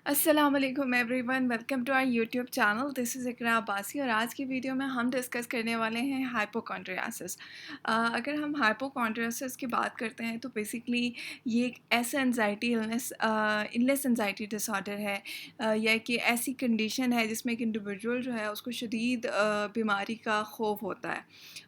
अस्सलाम वालेकुम everyone, welcome to our YouTube channel. This is Iqra Abbasi और आज की वीडियो में हम डिस्कस करने वाले हैं हाइपोकॉन्ड्रियासिस। अगर हम हाइपोकॉन्ड्रियासिस की बात करते हैं तो बेसिकली ये एक ऐसा एंजाइटी इलनेस एंजाइटी डिसऑर्डर है, या कि ऐसी कंडीशन है जिसमें एक इंडिविजुअल जो है उसको शदीद बीमारी का खौफ होता है।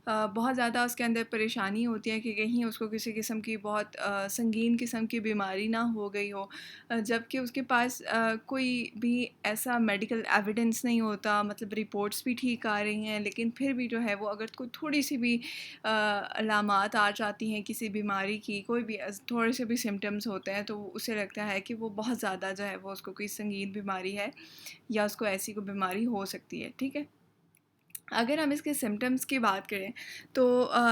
बहुत ज़्यादा उसके अंदर परेशानी होती है कि कहीं उसको किसी किस्म की बहुत संगीन किस्म की बीमारी ना हो गई हो, जबकि उसके पास कोई भी ऐसा मेडिकल एविडेंस नहीं होता, मतलब रिपोर्ट्स भी ठीक आ रही हैं, लेकिन फिर भी जो है वो अगर कोई थोड़ी सी भी अलामात आ जाती हैं किसी बीमारी की, कोई भी थोड़े से भी सिम्टम्स होते हैं, तो उसे लगता है कि वो बहुत ज़्यादा जो है वो उसको कोई संगीन बीमारी है या उसको ऐसी कोई बीमारी हो सकती है। ठीक है, अगर हम इसके सिम्टम्स की बात करें तो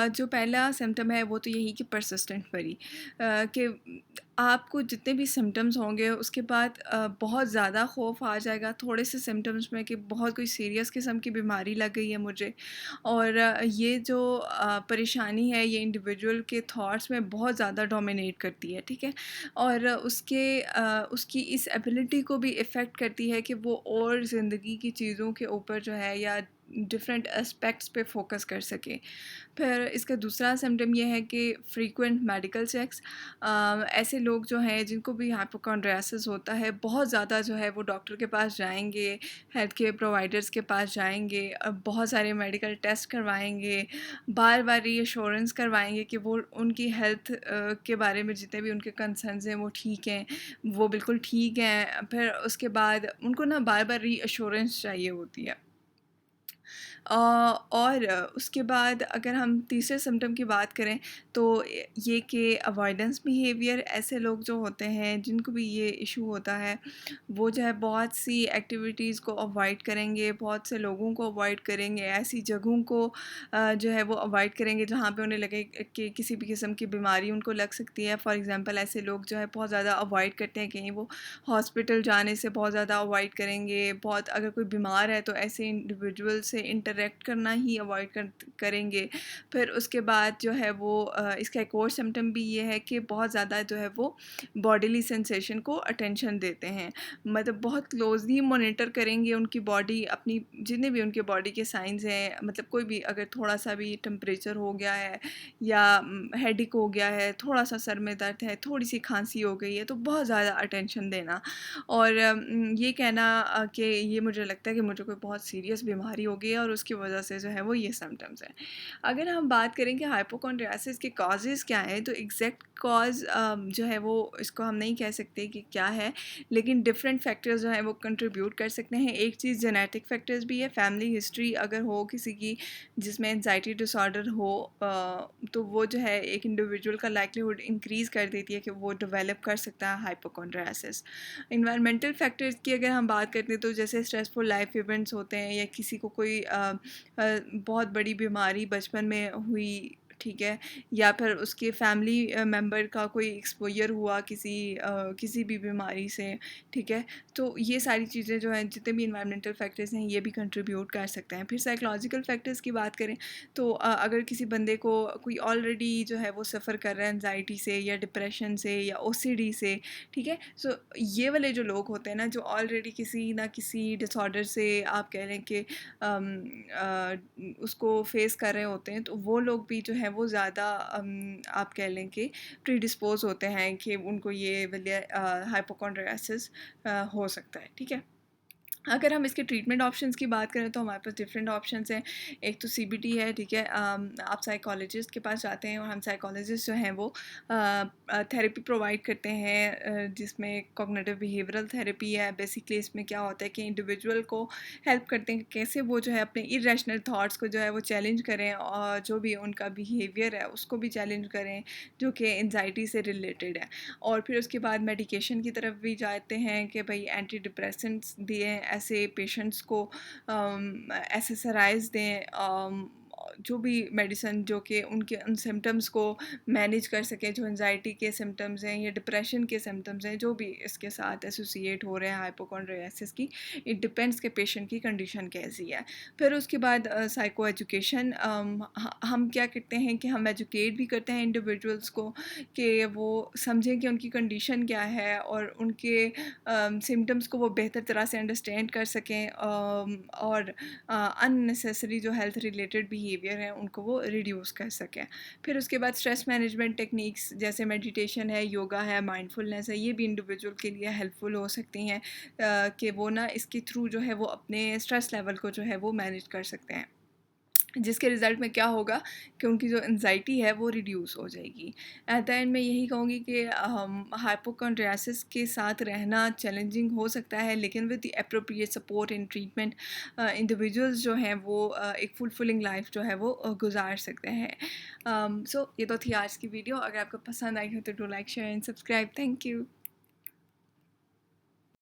जो पहला सिम्टम है वो तो यही कि परसिस्टेंट वरी, कि आपको जितने भी सिम्टम्स होंगे उसके बाद बहुत ज़्यादा खौफ आ जाएगा थोड़े से सिम्टम्स में कि बहुत कोई सीरियस किस्म की बीमारी लग गई है मुझे। और ये जो परेशानी है ये इंडिविजुअल के थॉट्स में बहुत ज़्यादा डोमिनेट करती है। ठीक है, और उसकी इस एबिलिटी को भी इफ़ेक्ट करती है कि वो और ज़िंदगी की चीज़ों के ऊपर जो है या डिफरेंट एस्पेक्ट्स पे फोकस कर सके। फिर इसका दूसरा सिम्पटम ये है कि फ्रीक्वेंट मेडिकल चेक्स। ऐसे लोग जो हैं जिनको भी हाइपोकॉन्ड्रियासिस होता है बहुत ज़्यादा जो है वो डॉक्टर के पास जाएंगे, हेल्थ केयर प्रोवाइडर्स के पास जाएंगे, बहुत सारे मेडिकल टेस्ट करवाएंगे, बार बार रीअश्योरेंस करवाएंगे कि वो उनकी हेल्थ के बारे में जितने भी उनके कंसर्न्स हैं वो ठीक हैं, वो बिल्कुल ठीक हैं। फिर उसके बाद उनको ना बार बार रीअश्योरेंस चाहिए होती है। और उसके बाद अगर हम तीसरे सिम्पटम की बात करें तो ये कि अवॉइडेंस बिहेवियर, ऐसे लोग जो होते हैं जिनको भी ये इशू होता है वो जो है बहुत सी एक्टिविटीज़ को अवॉइड करेंगे, बहुत से लोगों को अवॉइड करेंगे, ऐसी जगहों को जो है वो अवॉइड करेंगे जहाँ पे उन्हें लगे कि किसी भी किस्म की बीमारी उनको लग सकती है। फॉर एग्ज़ाम्पल ऐसे लोग जो है बहुत ज़्यादा अवॉइड करते हैं, कहीं वो हॉस्पिटल जाने से बहुत ज़्यादा अवॉइड करेंगे, बहुत अगर कोई बीमार है तो ऐसे इंडिविजुअल से इंटरेक्ट करना ही अवॉइड करेंगे। फिर उसके बाद जो है वो इसका एक और सिम्टम भी ये है कि बहुत ज़्यादा जो है वो बॉडीली सेंसेशन को अटेंशन देते हैं, मतलब बहुत क्लोजली मॉनिटर करेंगे उनकी बॉडी, अपनी जितने भी उनके बॉडी के साइंस हैं, मतलब कोई भी अगर थोड़ा सा भी टेम्परेचर हो गया है या हेडेक हो गया है, थोड़ा सा सर में दर्द है, थोड़ी सी खांसी हो गई है, तो बहुत ज़्यादा अटेंशन देना और ये कहना कि ये मुझे लगता है कि मुझे कोई बहुत सीरियस बीमारी हो गई है और उसकी वजह से जो है वो ये सिम्टम्स हैं। अगर हम बात करें कि हाइपोकॉन्ड्रियासिस के कॉजेज़ क्या हैं, तो एग्जैक्ट कॉज जो है वो इसको हम नहीं कह सकते कि क्या है, लेकिन डिफरेंट फैक्टर्स जो हैं वो कंट्रीब्यूट कर सकते हैं। एक चीज़ जेनेटिक फैक्टर्स भी है, फैमिली हिस्ट्री अगर हो किसी की जिसमें एंजाइटी डिसऑर्डर हो, तो वो जो है एक इंडिविजुअल का लाइक्लीहुड इंक्रीज़ कर देती है कि वो डेवलप कर सकता है हाइपोकॉन्ड्रियासिस। इन्वायरमेंटल फैक्टर्स की अगर हम बात करते हैं तो जैसे स्ट्रेसफुल लाइफ इवेंट्स होते हैं या किसी को कोई बहुत बड़ी बीमारी बचपन में हुई, ठीक है, या फिर उसके फैमिली मेम्बर का कोई एक्सपोजर हुआ किसी भी बीमारी से, ठीक है, तो ये सारी चीज़ें जो हैं जितने भी इन्वायरमेंटल फैक्टर्स हैं ये भी कंट्रीब्यूट कर सकते हैं। फिर साइकोलॉजिकल फैक्टर्स की बात करें तो अगर किसी बंदे को कोई ऑलरेडी जो है वो सफ़र कर रहा है एंजाइटी से या डिप्रेशन से या ओसीडी से, ठीक है, सो ये वाले जो लोग होते हैं ना जो ऑलरेडी किसी ना किसी डिसऑर्डर से आप कह लें कि उसको फेस कर रहे होते हैं, तो वो लोग भी जो है वो ज़्यादा आप कह लें कि प्रीडिस्पोज होते हैं कि उनको ये वाले हाइपोकॉन्ड्रियासिस हो सकता है। ठीक है, अगर हम इसके ट्रीटमेंट ऑप्शंस की बात करें तो हमारे पास डिफरेंट ऑप्शंस हैं। एक तो सीबीटी है, ठीक है, आप साइकोलॉजिस्ट के पास जाते हैं और हम साइकोलॉजिस्ट जो हैं वो थेरेपी प्रोवाइड करते हैं, जिसमें कॉग्निटिव बिहेवियरल थेरेपी है। बेसिकली इसमें क्या होता है कि इंडिविजुअल को हेल्प करते हैं कि कैसे वो जो है अपने इरेशनल थाट्स को जो है वो चैलेंज करें और जो भी उनका बिहेवियर है उसको भी चैलेंज करें जो कि एनजाइटी से रिलेटेड है। और फिर उसके बाद मेडिकेशन की तरफ भी जाते हैं कि भाई एंटी डिप्रेसेंट्स दिए ऐसे पेशेंट्स को, एसेसराइज दें, जो भी मेडिसिन जो कि उनके उन सिम्पटम्स को मैनेज कर सके, जो एंजाइटी के सिम्पटम्स हैं या डिप्रेशन के सिम्पटम्स हैं, जो भी इसके साथ एसोसिएट हो रहे हैं हाइपोकॉन्ड्रियासिस की, इट डिपेंड्स कि पेशेंट की कंडीशन कैसी है। फिर उसके बाद साइको एजुकेशन, हम क्या करते हैं कि हम एजुकेट भी करते हैं इंडिविजुअल्स को कि वो समझें कि उनकी कंडीशन क्या है और उनके सिम्पटम्स को वो बेहतर तरह से अंडरस्टैंड कर सकें, और अननेसेसरी जो हेल्थ रिलेटेड बिहेवियर हैं उनको वो रिड्यूस कर सकें। फिर उसके बाद स्ट्रेस मैनेजमेंट टेक्निक्स जैसे मेडिटेशन है, योगा है, माइंडफुलनेस है, ये भी इंडिविजुअल के लिए हेल्पफुल हो सकती हैं, कि वो ना इसके थ्रू जो है वो अपने स्ट्रेस लेवल को जो है वो मैनेज कर सकते हैं, जिसके रिज़ल्ट में क्या होगा कि उनकी जो एंजाइटी है वो रिड्यूस हो जाएगी। एट द एंड मैं यही कहूँगी कि हाइपोकॉन्ड्रियासिस के साथ रहना चैलेंजिंग हो सकता है, लेकिन with the appropriate support and treatment individuals जो हैं वो एक फुलफिलिंग लाइफ जो है वो गुजार सकते हैं। सो ये तो थी आज की वीडियो। अगर आपको पसंद आई हो तो do like, share and subscribe. Thank you.